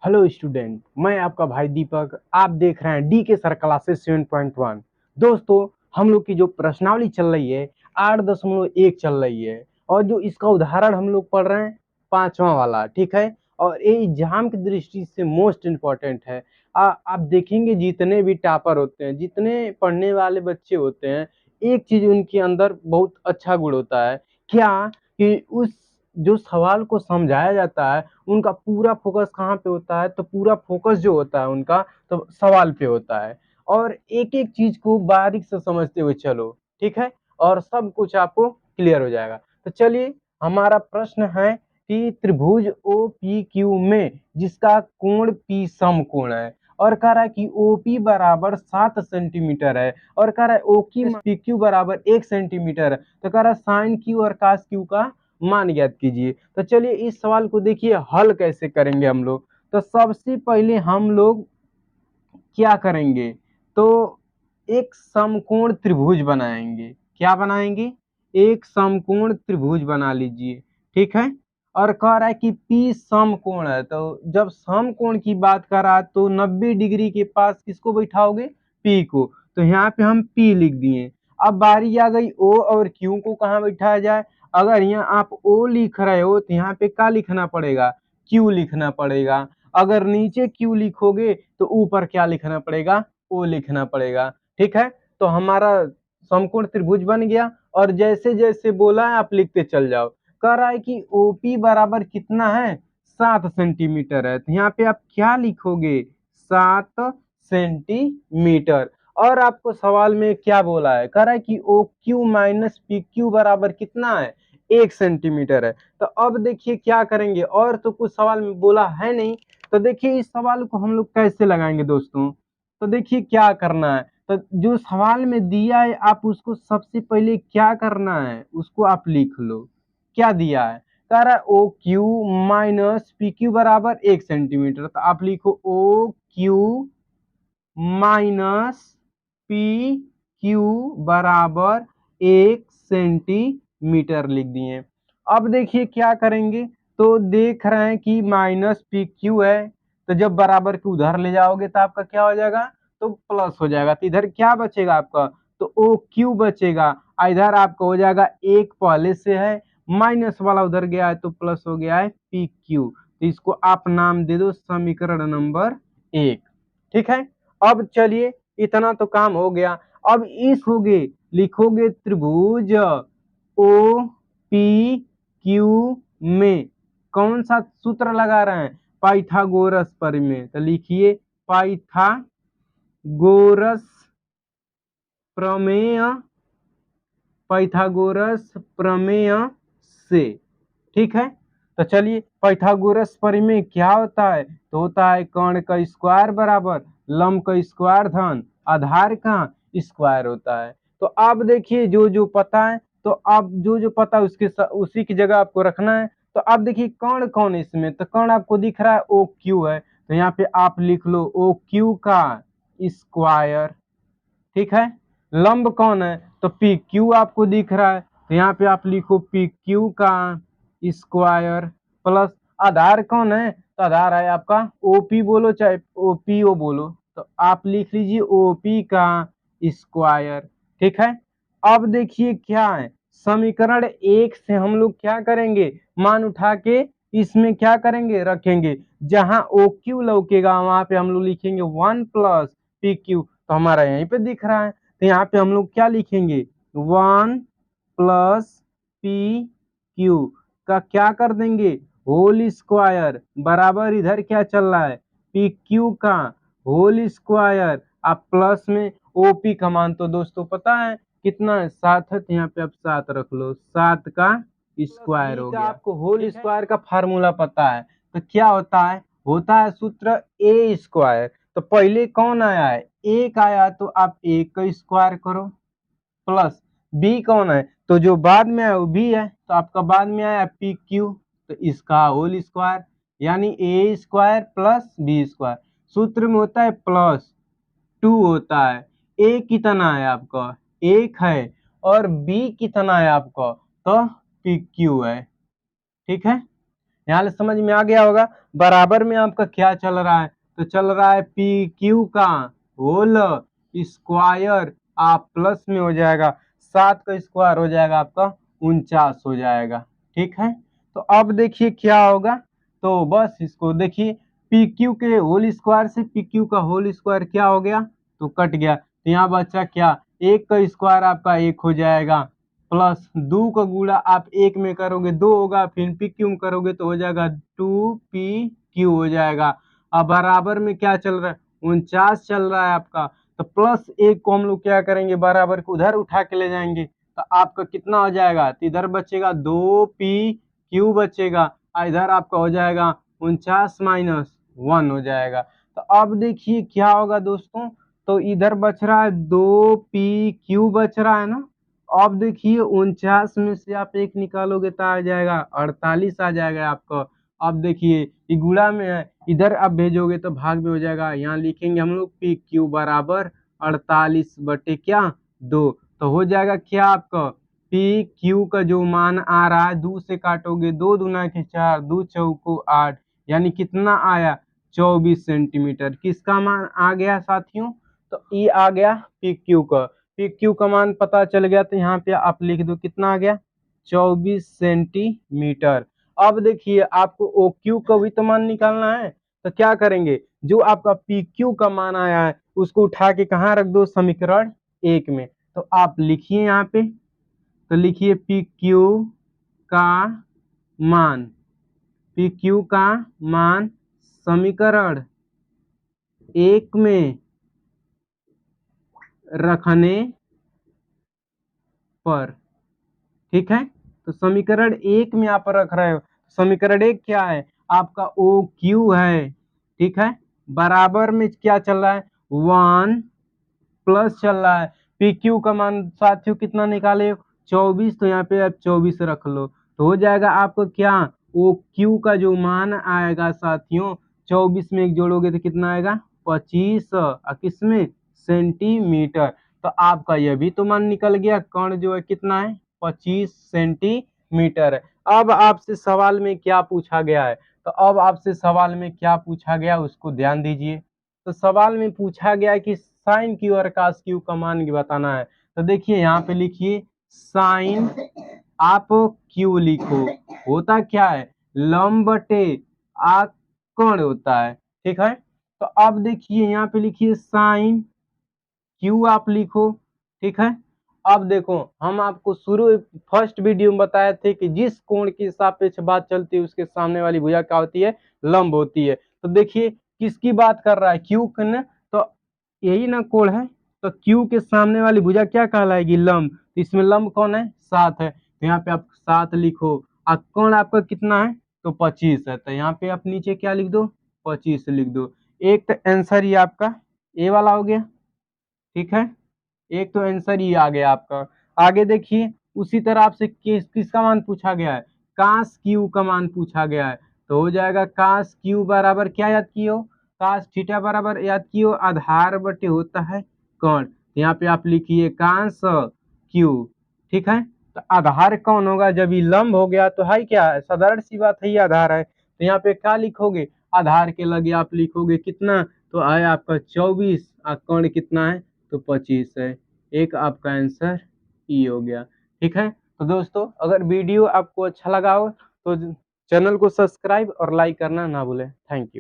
Hello student, मैं आपका भाई दीपक। आप देख रहे हैं डी के सर क्लासेस 7.1। दोस्तों, हम लोग की जो प्रश्नावली चल रही है 8.1 चल रही है, और जो इसका उदाहरण हम लोग पढ़ रहे हैं 5वां वाला, ठीक है। और ये एग्जाम की दृष्टि से मोस्ट इम्पोर्टेंट है। आप देखेंगे जितने भी टॉपर होते हैं, जितने पढ़ने वाले बच्चे होते हैं, एक चीज उनके अंदर बहुत अच्छा गुण होता है। क्या? कि उस जो सवाल को समझाया जाता है उनका पूरा फोकस कहाँ पे होता है, तो पूरा फोकस जो होता है उनका तो सवाल पे होता है। और एक एक चीज को बारीक से समझते हुए चलो, ठीक है, और सब कुछ आपको क्लियर हो जाएगा। तो चलिए, हमारा प्रश्न है कि त्रिभुज ओ पी क्यू में जिसका कोण पी समकोण है, और कह रहा है कि ओ पी बराबर 7 सेंटीमीटर है, और कह रहा है ओ की पी क्यू बराबर 1 सेंटीमीटर है। तो कह रहा है साइन क्यू और कास क्यू का मान ज्ञात कीजिए। तो चलिए इस सवाल को देखिए हल कैसे करेंगे हम लोग। तो सबसे पहले हम लोग क्या करेंगे, तो एक समकोण त्रिभुज बनाएंगे। क्या बनाएंगे? एक समकोण त्रिभुज बना लीजिए, ठीक है। और कह रहा है कि P समकोण है, तो जब समकोण की बात कर रहा है तो 90 डिग्री के पास किसको बैठाओगे? P को। तो यहाँ पे हम P लिख दिए। अब बारी आ गई O और Q को कहाँ बैठाया जाए। अगर यहाँ आप O लिख रहे हो तो यहाँ पे क्या लिखना पड़ेगा? Q लिखना पड़ेगा। अगर नीचे Q लिखोगे तो ऊपर क्या लिखना पड़ेगा? O लिखना पड़ेगा, ठीक है। तो हमारा समकोण त्रिभुज बन गया। और जैसे जैसे बोला है आप लिखते चल जाओ। कह रहा है कि OP बराबर कितना है? 7 सेंटीमीटर है। तो यहाँ पे आप क्या लिखोगे? 7 सेंटीमीटर। और आपको सवाल में क्या बोला है? कह रहा है कि OQ माइनस PQ बराबर कितना है? 1 सेंटीमीटर है। तो अब देखिए क्या करेंगे, और तो कुछ सवाल में बोला है नहीं। तो देखिए इस सवाल को हम लोग कैसे लगाएंगे दोस्तों। तो देखिए क्या करना है, तो जो सवाल में दिया है आप उसको सबसे पहले क्या करना है, उसको आप लिख लो। क्या दिया है? कह रहा है O Q minus P Q बराबर 1 सेंटीमीटर। तो आप लिखो O Q minus P Q बराबर 1 सेंटीमीटर लिख दिए। अब देखिए क्या करेंगे, तो देख रहे हैं कि माइनस पी क्यू है, तो जब बराबर के उधर ले जाओगे तो आपका क्या हो जाएगा? तो प्लस हो जाएगा। तो इधर क्या बचेगा आपका? तो ओ क्यू बचेगा। इधर आपका हो जाएगा एक पहले से है, माइनस वाला उधर गया है तो प्लस हो गया है पी क्यू। तो इसको आप नाम दे दो समीकरण नंबर 1, ठीक है। अब चलिए इतना तो काम हो गया। अब इस होगे लिखोगे त्रिभुज ओ पी क्यू में कौन सा सूत्र लगा रहे हैं? पाइथागोरस प्रमेय। तो लिखिए पाइथागोरस प्रमेय, पाइथागोरस प्रमेय से, ठीक है। तो चलिए पाइथागोरस प्रमेय क्या होता है? तो होता है कर्ण का स्क्वायर बराबर लंब का स्क्वायर धन आधार का स्क्वायर होता है। तो आप देखिए जो जो पता है, तो आप जो जो पता है उसी की जगह आपको रखना है। तो आप देखिए कर्ण कौन है इसमें, तो कर्ण आपको दिख रहा है ओ क्यू है, तो यहाँ पे आप लिख लो ओ क्यू का स्क्वायर, ठीक है। लंब कौन है? तो पी क्यू आपको दिख रहा है, तो यहाँ पे आप लिखो पी क्यू का स्क्वायर प्लस आधार कौन है? तो आधार है आपका ओपी, बोलो चाहे ओपीओ बोलो, तो आप लिख लीजिए ओपी का स्क्वायर, ठीक है। अब देखिए क्या है, समीकरण 1 से हम लोग क्या करेंगे, मान उठा के इसमें क्या करेंगे, रखेंगे। जहां ओ क्यू लौकेगा वहां पे हम लोग लिखेंगे 1 प्लस पी क्यू। तो हमारा यहीं पे दिख रहा है, तो यहाँ पे हम लोग क्या लिखेंगे, 1 प्लस पी क्यू का क्या कर देंगे, होल स्क्वायर बराबर इधर क्या चल रहा है, पी क्यू का होल स्क्वायर। आप प्लस में ओपी का मान तो दोस्तों पता है कितना है, 7 है, तो यहाँ पे आप 7 रख लो, 7 का स्क्वायर हो गया। आपको होल स्क्वायर का फार्मूला पता है, तो क्या होता है सूत्र ए स्क्वायर। तो पहले कौन आया है, एक आया, तो आप एक का स्क्वायर करो, प्लस बी कौन है, तो जो बाद में आया वो बी है, तो आपका बाद में आया पी क्यू, तो इसका होल स्क्वायर, यानी ए स्क्वायर प्लस बी स्क्वायर। सूत्र में होता है प्लस 2 होता है। ए कितना है आपका, 1 है, और बी कितना है आपका, तो पी क्यू है, ठीक है। यहाँ से समझ में आ गया होगा। बराबर में आपका क्या चल रहा है, तो चल रहा है पी क्यू का होल स्क्वायर, आप प्लस में हो जाएगा 7 का स्क्वायर हो जाएगा आपका 49 हो जाएगा। ठीक है, तो अब देखिए क्या होगा, तो बस इसको देखिए पी क्यू के होल स्क्वायर से पी क्यू का होल स्क्वायर क्या हो गया, तो कट गया, तो यहाँ बचा क्या, 1 का स्क्वायर आपका 1 हो जाएगा, प्लस 2 का गुणा आप 1 में करोगे 2 होगा, फिर पी क्यू में करोगे तो हो जाएगा 2pq हो जाएगा। अब बराबर में क्या चल रहा है, 49 चल रहा है आपका, तो प्लस 1 को हम लोग क्या करेंगे, बराबर को उधर उठा के ले जाएंगे, तो आपका कितना हो जाएगा, तो इधर बचेगा 2pq बचेगा, इधर आपका हो जाएगा 49 माइनस 1 हो जाएगा। तो अब देखिए क्या होगा दोस्तों, तो इधर बच रहा है 2pq बच रहा है ना। अब देखिए 49 में से आप 1 निकालोगे तो आ जाएगा 48 आ जाएगा आपका। अब देखिए ये गुणा में है, इधर आप भेजोगे तो भाग में हो जाएगा, यहाँ लिखेंगे हम लोग पी क्यू बराबर 48 बटे क्या 2, तो हो जाएगा क्या आपका पी क्यू का जो मान आ रहा है 2 से काटोगे 2 दूना के 4 2 चौको 8, यानी कितना आया 24 सेंटीमीटर। किसका मान आ गया साथियों, तो ये आ गया पी क्यू का। पी क्यू का मान पता चल गया, तो यहाँ पे आप लिख दो कितना आ गया 24 सेंटीमीटर। अब देखिए आपको ओ क्यू का भी तो मान निकालना है, तो क्या करेंगे, जो आपका पी क्यू का मान आया है उसको उठा के कहाँ रख दो, समीकरण 1 में। तो आप लिखिए यहाँ पे, तो लिखिए पी क्यू का मान, पी क्यू का मान समीकरण 1 में रखने पर, ठीक है, तो समीकरण 1 में आप रख रहे हो, समीकरण 1 क्या है आपका ओ क्यू है, ठीक है, बराबर में क्या चल रहा है 1 प्लस चल रहा है, पी क्यू का मान साथियों कितना निकाले 24, तो यहाँ पे आप 24 रख लो, तो हो जाएगा आपको क्या ओ क्यू का जो मान आएगा साथियों 24 में 1 जोड़ोगे तो कितना आएगा 25, किसमें सेंटीमीटर। तो आपका यह भी तो मान निकल गया, कण जो है कितना है 25 सेंटीमीटर है। अब आपसे सवाल में क्या पूछा गया है, तो अब आपसे सवाल में क्या पूछा गया उसको ध्यान दीजिए। तो सवाल में पूछा गया है कि साइन क्यू और कास क्यू का मान बताना है, तो देखिए यहाँ पे लिखिए साइन आप क्यू लिखो, होता क्या है लंब बटे कोण होता है, ठीक है। तो अब देखिए यहाँ पे लिखिए साइन क्यू आप लिखो, ठीक है। अब देखो हम आपको शुरू फर्स्ट वीडियो में बताए थे कि जिस कोण के सापेक्ष बात चलती है उसके सामने वाली भुजा क्या होती है, लंब होती है। तो देखिए किसकी बात कर रहा है, क्यू ने, तो यही ना कोण है, तो क्यू के सामने वाली भुजा क्या कहलाएगी, लंब। तो इसमें लंब कौन है 7 है, तो यहाँ पे आप 7 लिखो, और कोण आपका कितना है तो 25 है, तो यहाँ पे आप नीचे क्या लिख दो 25 लिख दो। एक तो आंसर ये आपका ए वाला हो गया, ठीक है, एक तो आंसर ही आ गया आपका। आगे देखिए उसी तरह आपसे किसका मान पूछा गया है, कास क्यू का मान पूछा गया है, तो हो जाएगा कास क्यू बराबर क्या याद किए कास थीटा बराबर याद किए आधार बटे होता है कोण, तो यहाँ पे आप लिखिए कास क्यू, ठीक है। तो आधार कौन होगा, जब ये लंब हो गया तो है क्या है, साधारण सी बात है, ये आधार है, तो यहाँ पे क्या लिखोगे आधार के लगे आप लिखोगे कितना, तो आए आपका 24, कोण कितना है तो 25 है। एक आपका आंसर ई हो गया, ठीक है। तो दोस्तों अगर वीडियो आपको अच्छा लगा हो तो चैनल को सब्सक्राइब और लाइक करना ना भूलें। Thank you.